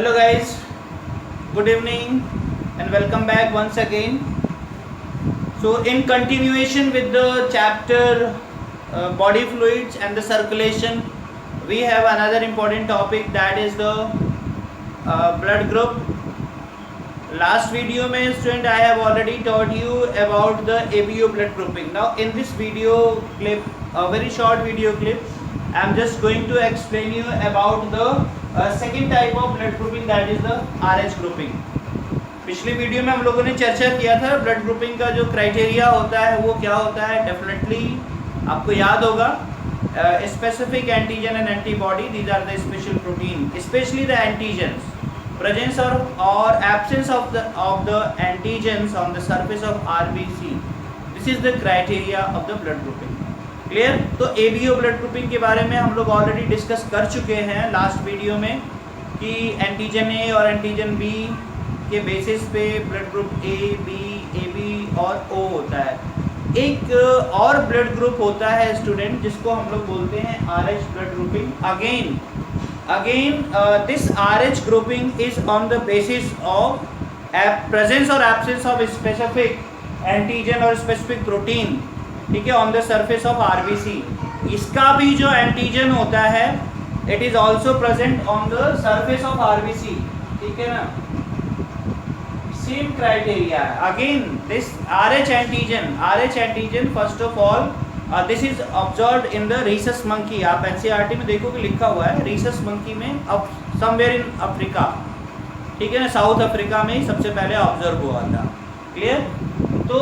Hello guys, good evening and welcome back once again. So in continuation with the chapter body fluids and the circulation, we have another important topic, that is the blood group. Last video mein student I have already taught you about the ABO blood grouping. Now in this video clip, a very short video clip, I am just going to explain you about the second type of blood grouping, that is the RH grouping. पिछली video में हम लोगों ने चर्चा किया था blood grouping का जो क्राइटेरिया होता है वो क्या होता है. डेफिनेटली आपको याद होगा, specific antigen and antibody, these are the special protein, specially the antigens, presence or absence of the antigens on the surface of RBC. This is the criteria of the blood grouping. Clear. तो ABO blood grouping के बारे में हम लोग already discuss कर चुके हैं last video में कि एंटीजन ए और एंटीजन बी के बेसिस पे blood group A, B, AB और O होता है. एक और ब्लड ग्रुप होता है स्टूडेंट जिसको हम लोग बोलते हैं RH blood grouping. Again, this RH grouping is on the basis of presence or absence of specific antigen or specific protein, ठीक है, on the surface of RBC. इसका भी जो एंटीजन होता है it is also present on the surface of RBC, ठीक है ना. Same criteria. Again, this RH antigen first of all, this is observed in the Rhesus monkey. आप NCERT में देखोगे लिखा हुआ है रीसस मंकी में, अब समवेयर इन अफ्रीका, ठीक है ना, साउथ अफ्रीका में ही सबसे पहले ऑब्जर्व हुआ था. क्लियर. तो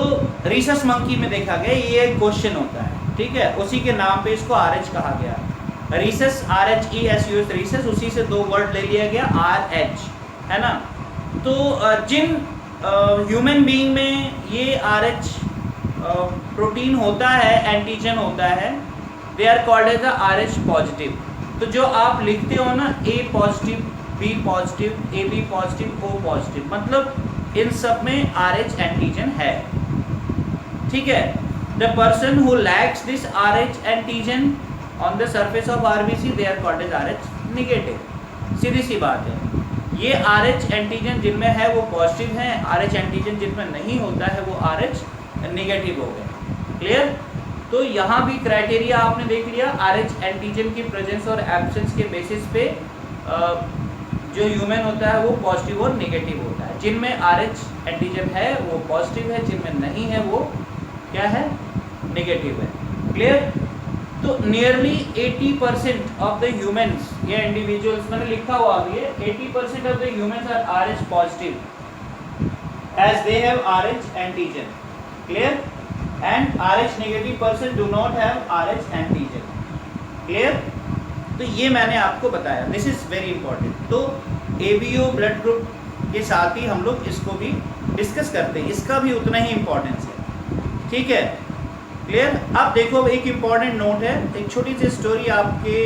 रीसस मंकी में देखा गया, ये एक क्वेश्चन होता है, ठीक है, उसी के नाम पे इसको RH कहा गया. रीसस, RHESUS, रीसस, उसी से दो वर्ड ले लिया गया RH, है ना. तो जिन ह्यूमन बीइंग में ये RH प्रोटीन होता है, एंटीजन होता है, they are called as the RH positive. तो जो आप लिखते हो ना A positive, B positive, AB positive, O positive, मतलब इन सब में RH एंटीजन है, ठीक है. The person who lacks this RH antigen on the surface of RBC, they are called as RH negative. सीधी सी बात है. ये RH एंटीजन जिनमें है वो पॉजिटिव है, RH एंटीजन जिनमें नहीं होता है वो RH नेगेटिव हो गए. क्लियर. तो यहाँ भी क्राइटेरिया आपने देख लिया, RH एंटीजन की प्रेजेंस और एब्सेंस के बेसिस पे जो ह्यूमन होता है वो पॉजिटिव और नेगेटिव होता है. जिनमें RH एंटीजन है वो पॉजिटिव है, जिनमें नहीं है वो क्या है, नेगेटिव है. क्लियर. तो नियरली 80% ऑफ द ह्यूमंस, ये इंडिविजुअल्स मैंने लिखा हुआ अभी है, 80% of the humans are RH positive as they have RH antigen. Clear. And RH negative person do not have RH antigen. Clear. तो ये मैंने आपको बताया, दिस इज वेरी इंपॉर्टेंट. तो ABO ब्लड ग्रुप के साथ ही हम लोग इसको भी डिस्कस करते हैं, इसका भी उतना ही इम्पोर्टेंस है, ठीक है. क्लियर. अब देखो एक इम्पॉर्टेंट नोट है, एक छोटी सी स्टोरी आपके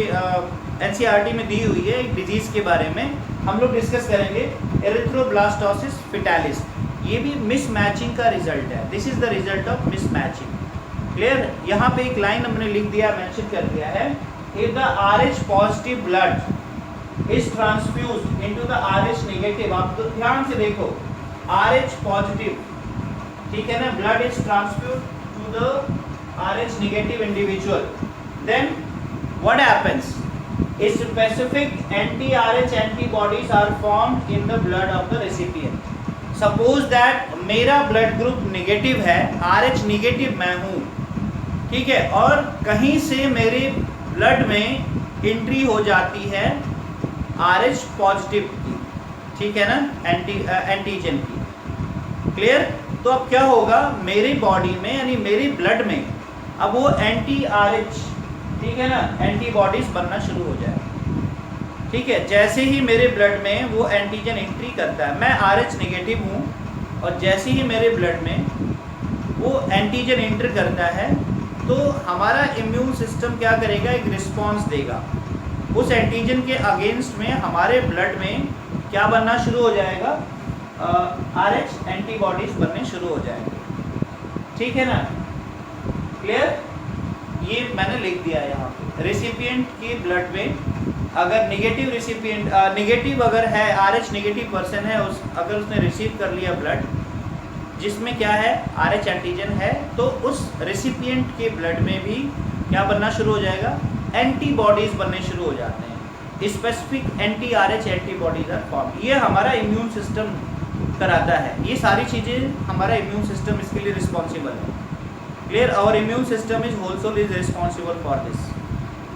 NCERT में दी हुई है एक डिजीज के बारे में, हम लोग डिस्कस करेंगे. एरिथ्रोब्लास्टोसिस फिटालिस, ये भी मिसमैचिंग का रिजल्ट है. This is the result of mismatching. Clear. यहाँ पे एक लाइन हमने लिख दिया, मेंशन कर दिया है, if the RH positive blood is transfused into the RH negative. आप तो ध्यान से देखो, RH पॉजिटिव, ठीक है ना, blood is transfused to the RH negative individual, then what happens, specific anti RH antibodies are formed in the blood of the recipient. Suppose that मेरा blood group negative है, RH नेगेटिव मैं हूँ, ठीक है, और कहीं से मेरे ब्लड में एंट्री हो जाती है RH पॉजिटिव की, ठीक है ना, एंटीजन की. क्लियर. तो अब क्या होगा मेरी बॉडी में, यानी मेरे ब्लड में अब वो एंटी-RH, ठीक है ना, एंटीबॉडीज बनना शुरू हो जाए, ठीक है. जैसे ही मेरे ब्लड में वो एंटीजन एंट्री करता है, मैं RH नेगेटिव हूँ, और जैसे ही मेरे ब्लड में वो एंटीजन एंटर करता है तो हमारा इम्यून सिस्टम क्या करेगा, एक रिस्पॉन्स देगा उस एंटीजन के अगेंस्ट में. हमारे ब्लड में क्या बनना शुरू हो जाएगा, RH एंटीबॉडीज बनने शुरू हो जाएंगे, ठीक है ना. क्लियर. ये मैंने लिख दिया यहाँ पे, रेसिपिएंट के ब्लड में अगर निगेटिव रिसिपिएंट निगेटिव अगर है, RH नेगेटिव पर्सन है, अगर उसने रिसीव कर लिया ब्लड जिसमें क्या है RH एंटीजन है, तो उस रेसिपिएंट के ब्लड में भी क्या बनना शुरू हो जाएगा, एंटीबॉडीज बनने शुरू हो जाते हैं, specific anti RH antibodies are form. ये हमारा इम्यून सिस्टम कराता है, ये सारी चीज़ें हमारा इम्यून सिस्टम इसके लिए रिस्पॉन्सिबल है। Clear? Our immune system is whole is responsible for this,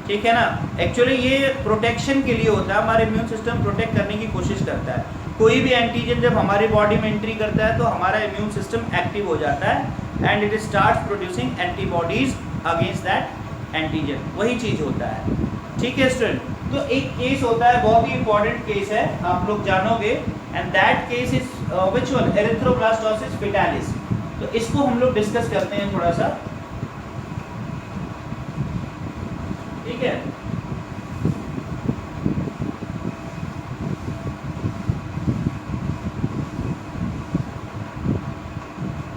ठीक है ना। एक्चुअली ये प्रोटेक्शन के लिए होता है, हमारे इम्यून सिस्टम प्रोटेक्ट करने की कोशिश करता है। कोई भी एंटीजन जब हमारी बॉडी में एंट्री करता है तो हमारा इम्यून सिस्टम एक्टिव हो जाता है and it starts producing antibodies against that antigen, वही चीज़ होता है, ठीक है स्टूडेंट। तो एक केस होता है, बहुत ही इंपॉर्टेंट केस है, आप लोग जानोगे, and that case is which one, erythroblastosis fetalis. तो इसको हम लोग डिस्कस करते हैं थोड़ा सा, ठीक है।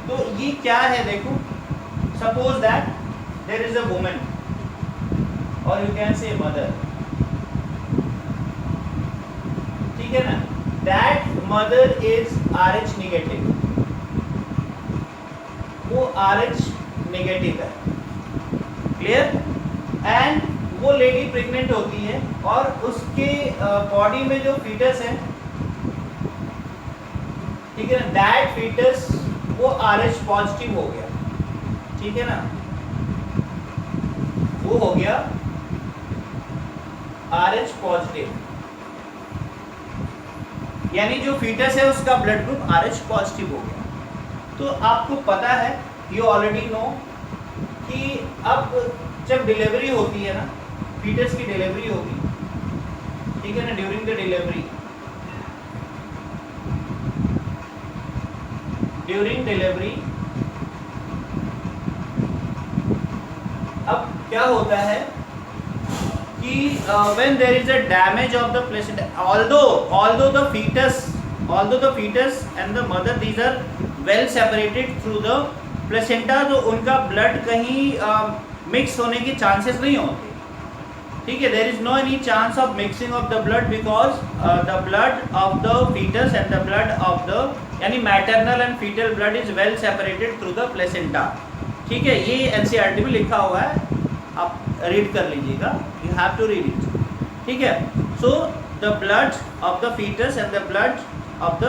तो ये क्या है, देखो, suppose that there is a woman और यू कैन से मदर, ठीक है ना। That mother is RH negative, वो RH नेगेटिव है, क्लियर। एंड वो लेडी प्रेग्नेंट होती है और उसके बॉडी में जो फीटस है, ठीक है ना, दैट फीटस वो RH पॉजिटिव हो गया, ठीक है ना, वो हो गया RH पॉजिटिव, यानी जो फीटस है उसका ब्लड ग्रुप RH पॉजिटिव हो गया। तो आपको पता है, यू ऑलरेडी नो कि अब जब डिलीवरी होती है ना, फीटस की डिलीवरी होगी, ठीक है ना, ड्यूरिंग द डिलीवरी, अब क्या होता है कि when there is a damage of the placenta, although the fetus and the mother, these are well separated through the placenta, तो उनका ब्लड कहीं मिक्स होने की चांसेस नहीं होते, ठीक है। there is no any chance of mixing of the blood because the blood of the fetus and the blood of the, यानी maternal and fetal blood is well separated through the placenta, ठीक है। ये NCERT में लिखा हुआ है, आप read कर लीजिएगा, you have to read it, ठीक है। So the blood of the fetus and the blood of the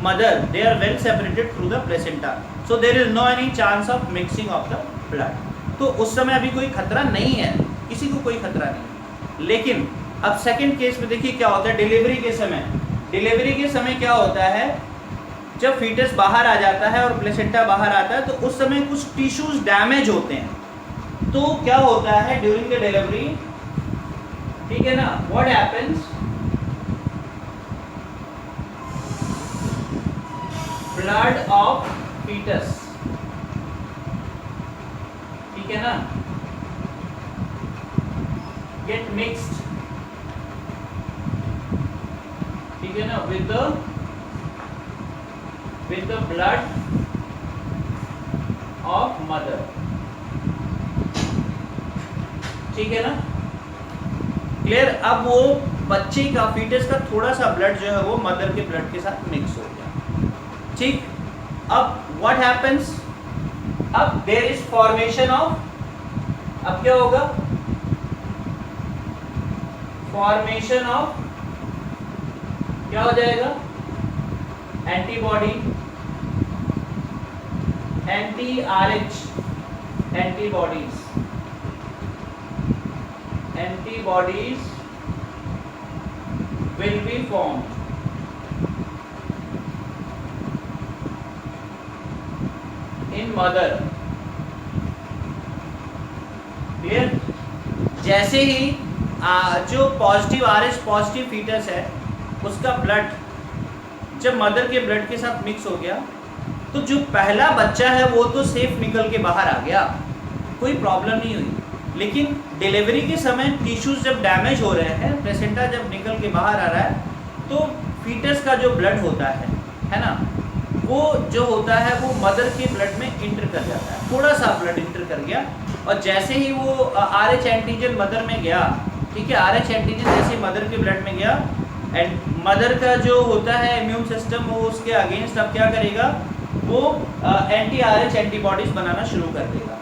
mother, they are well separated through the placenta, so there is no any chance of mixing of the blood. तो उस समय अभी कोई खतरा नहीं है, किसी को कोई खतरा नहीं। लेकिन अब सेकेंड केस में देखिए क्या होता है, डिलीवरी के समय क्या होता है, जब फीटस बाहर आ जाता है और प्लेसेंटा बाहर आता है, तो उस समय कुछ टिश्यूज डैमेज होते हैं। तो क्या होता है ड्यूरिंग द डिलीवरी, ठीक है ना, what happens, blood of fetus, ठीक है ना, गेट मिक्स्ड, ठीक है ना, with the blood of mother, ठीक है ना, क्लियर। अब वो बच्चे का, फीटस का थोड़ा सा ब्लड जो है वो मदर के ब्लड के साथ मिक्स हो गया, ठीक। अब व्हाट हैपेंस, अब देयर इज फॉर्मेशन ऑफ, अब क्या होगा, फॉर्मेशन ऑफ, क्या हो जाएगा, antibody, anti RH antibodies will be formed in mother, clear. जैसे ही जो पॉजिटिव RH पॉजिटिव फीटस है उसका ब्लड जब मदर के ब्लड के साथ मिक्स हो गया, तो जो पहला बच्चा है वो तो सेफ निकल के बाहर आ गया, कोई प्रॉब्लम नहीं हुई। लेकिन डिलीवरी के समय टिश्यूज जब डैमेज हो रहे हैं, प्लेसेंटा जब निकल के बाहर आ रहा है, तो फीटस का जो ब्लड होता है ना, वो जो होता है वो मदर के ब्लड में इंटर कर जाता है, थोड़ा सा ब्लड इंटर कर गया, और जैसे ही वो RH एंटीजन मदर में गया ठीक है, RH एंटीजन जैसे मदर के ब्लड में गया एंड मदर का जो होता है इम्यून सिस्टम वो उसके अगेंस्ट अब क्या करेगा, वो एंटी RH एंटीबॉडीज बनाना शुरू कर देगा।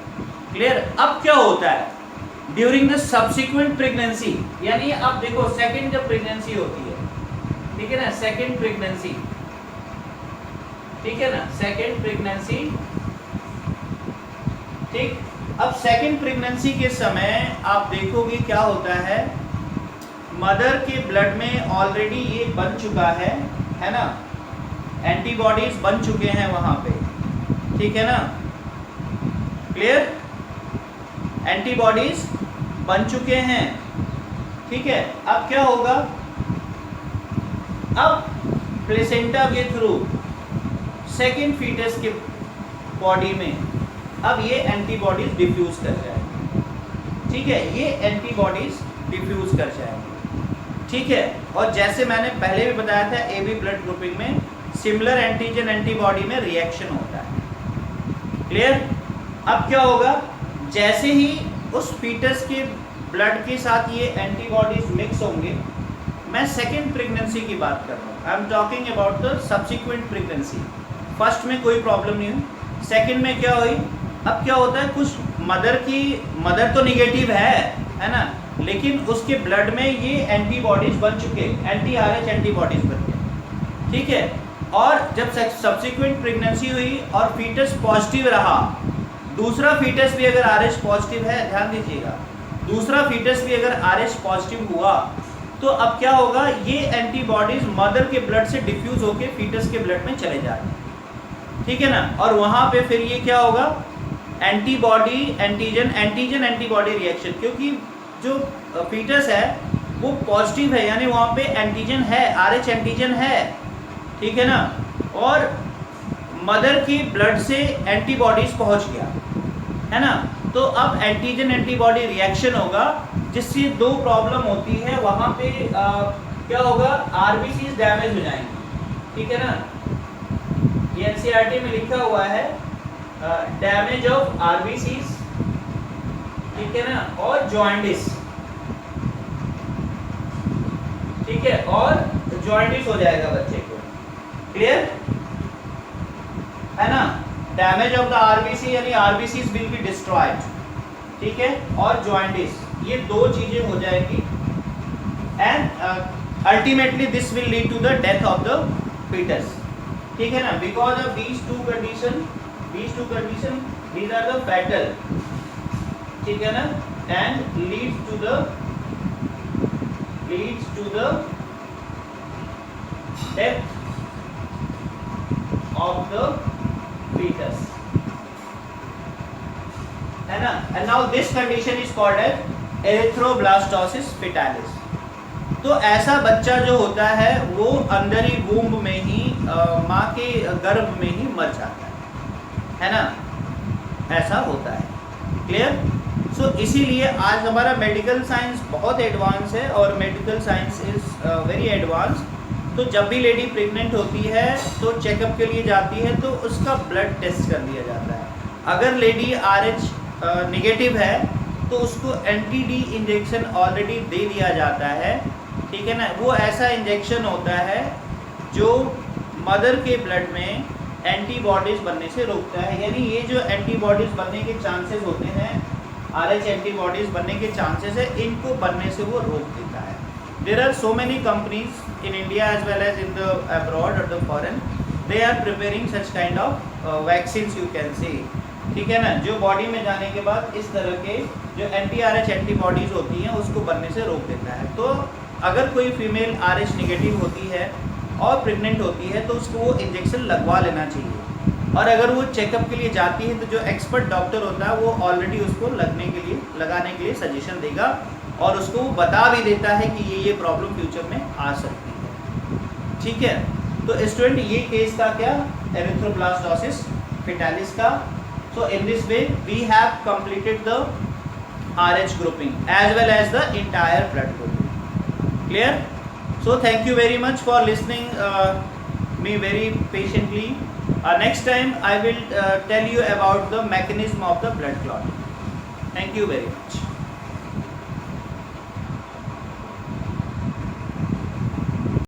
क्लियर। अब क्या होता है ड्यूरिंग द सब्सिक्वेंट प्रेगनेंसी, यानी अब देखो सेकंड जब प्रेगनेंसी होती है, ठीक है ना, सेकंड प्रेगनेंसी, ठीक है ना, सेकंड प्रेगनेंसी, ठीक। अब सेकंड प्रेगनेंसी के समय आप देखोगे क्या होता है, मदर के ब्लड में ऑलरेडी ये बन चुका है ना, एंटीबॉडीज बन चुके हैं वहां पे, ठीक है ना, क्लियर, एंटीबॉडीज बन चुके हैं, ठीक है। अब क्या होगा, अब प्लेसेंटा के थ्रू सेकेंड फीटस के बॉडी में अब ये एंटीबॉडीज डिफ्यूज कर जाएंगे, ठीक है, ये एंटीबॉडीज डिफ्यूज कर जाएंगे, ठीक है। और जैसे मैंने पहले भी बताया था AB ब्लड ग्रुपिंग में सिमिलर एंटीजन एंटीबॉडी में रिएक्शन होता है। क्लियर। अब क्या होगा, जैसे ही उस फीटस के ब्लड के साथ ये एंटीबॉडीज मिक्स होंगे, मैं सेकेंड प्रेगनेंसी की बात कर रहा हूँ, I am talking about the subsequent pregnancy. First में कोई प्रॉब्लम नहीं हुई, सेकेंड में क्या हुई, अब क्या होता है, कुछ मदर तो निगेटिव है ना, लेकिन उसके ब्लड में ये एंटीबॉडीज बन चुके, एंटी RH एंटीबॉडीज बन गए, ठीक है। और जब सब्सिक्वेंट प्रेगनेंसी हुई और फीटस पॉजिटिव रहा, दूसरा फीटस भी अगर RH पॉजिटिव है, ध्यान दीजिएगा, दूसरा फीटस भी अगर RH पॉजिटिव हुआ तो अब क्या होगा, ये एंटीबॉडीज मदर के ब्लड से डिफ्यूज होके फीटस के ब्लड में चले जाएंगे, ठीक है ना। और वहां पे फिर ये क्या होगा, एंटीबॉडी एंटीजन एंटीबॉडी रिएक्शन, क्योंकि जो फीटस है वो पॉजिटिव है, यानी वहाँ पे एंटीजन है, RH एंटीजन है, ठीक है ना, और मदर की ब्लड से एंटीबॉडीज पहुँच गया, है ना। तो अब एंटीजन एंटीबॉडी रिएक्शन होगा, जिससे दो प्रॉब्लम होती है वहाँ पे, क्या होगा, RBCs डैमेज हो जाएंगे, ठीक है ना, ये NCERT में लिखा हुआ है डैमेज ऑफ RBCs, ठीक है ना, और जॉइंटिस, ठीक है, और जॉइंटिस हो जाएगा बच्चे को, क्लियर है ना, डैमेज ऑफ द RBC यानी RBCs विल बी डिस्ट्रॉयड, ठीक है, और जॉइंटिस, ये दो चीजें हो जाएगी and ultimately this will lead to the death of the fetus, ठीक है ना, because of these two condition these are the fatal, ठीक है ना, and leads to the death of the fetus, है ना। and now this condition is called as erythroblastosis fetalis। तो ऐसा बच्चा जो होता है वो अंदर ही वूम्ब में ही माँ के गर्भ में ही मर जाता है ना, ऐसा होता है, क्लियर। सो इसीलिए आज हमारा मेडिकल साइंस बहुत एडवांस है और medical science is very advance. तो जब भी लेडी प्रेग्नेंट होती है तो चेकअप के लिए जाती है तो उसका ब्लड टेस्ट कर लिया जाता है। अगर लेडी RH नेगेटिव है तो उसको NTD इंजेक्शन ऑलरेडी दे दिया जाता है, ठीक है ना। वो ऐसा इंजेक्शन होता है जो मदर के ब्लड में एंटीबॉडीज़ बनने से रोकता है, यानी ये जो एंटीबॉडीज़ बनने के चांसेस होते हैं, RH एंटीबॉडीज़ बनने के चांसेस है, इनको बनने से वो रोक देता है। There are so many companies in India as well as in the abroad और the foreign, they are preparing such kind of vaccines you can say, ठीक है ना, जो बॉडी में जाने के बाद इस तरह के जो anti-RH एंटीबॉडीज़ होती हैं उसको बनने से रोक देता है। तो अगर कोई फीमेल RH नेगेटिव होती है और प्रेग्नेंट होती है तो उसको वो इंजेक्शन लगवा लेना चाहिए, और अगर वो चेकअप के लिए जाती है तो जो एक्सपर्ट डॉक्टर होता है वो ऑलरेडी उसको लगाने के लिए सजेशन देगा और उसको वो बता भी देता है कि ये प्रॉब्लम फ्यूचर में आ सकती है, ठीक है। तो स्टूडेंट ये केस था क्या, एरिथ्रोब्लास्टोसिस फेटालिस का। So in this way we have completed the RH grouping as well as the entire blood grouping. Clear? So thank you very much for listening me very patiently. Next time I will tell you about the mechanism of the blood clot. Thank you very much.